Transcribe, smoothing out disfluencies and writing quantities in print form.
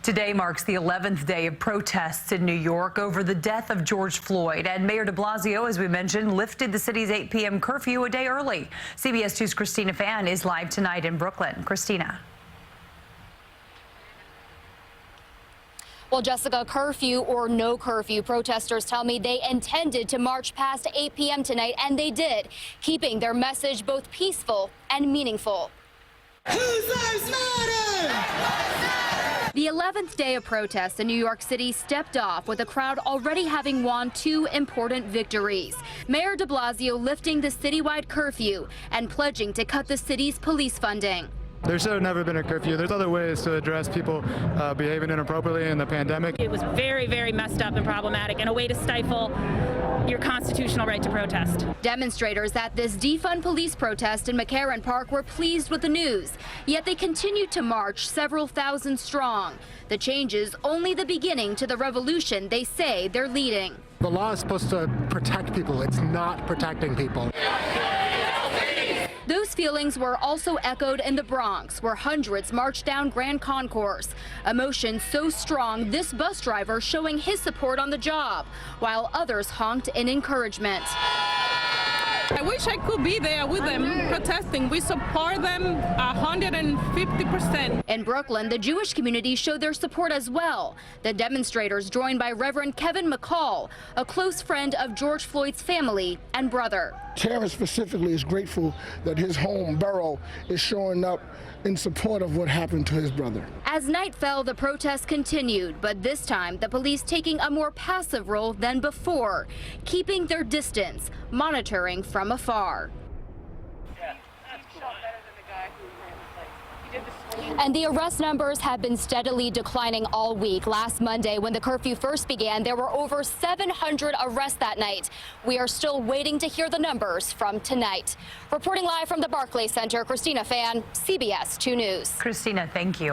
Today marks the 11th day of protests in New York over the death of George Floyd. And Mayor de Blasio, as we mentioned, lifted the city's 8 p.m. curfew a day early. CBS 2's Christina Fan is live tonight in Brooklyn. Christina. Well, Jessica, curfew or no curfew, protesters tell me they intended to march past 8 p.m. tonight, and they did, keeping their message both peaceful and meaningful. Whose lives matter? The 11th day of protests in New York City stepped off with the crowd already having won two important victories. Mayor de Blasio lifting the citywide curfew and pledging to cut the city's police funding. There should have never been a curfew. There's other ways to address people behaving inappropriately in the pandemic. It was very, very messed up and problematic, and a way to stifle your constitutional right to protest. Demonstrators at this defund police protest in McCarran Park were pleased with the news, yet they continued to march several thousand strong. The change is only the beginning to the revolution they say they're leading. The law is supposed to protect people. It's not protecting people. Those feelings were also echoed in the Bronx, where hundreds marched down Grand Concourse. Emotion so strong, this bus driver showing his support on the job, while others honked in encouragement. I wish I could be there with them protesting. We support them 150%. In Brooklyn, the Jewish community showed their support as well. The demonstrators joined by Reverend Kevin McCall, a close friend of George Floyd's family and brother. Terrence specifically is grateful that his home borough is showing up in support of what happened to his brother. As night fell, the protests continued, but this time the police taking a more passive role than before, keeping their distance, monitoring from afar. And the arrest numbers have been steadily declining all week. Last Monday, when the curfew first began, there were over 700 arrests that night. We are still waiting to hear the numbers from tonight. Reporting live from the Barclays Center, Christina Fan, CBS 2 News. Christina, thank you.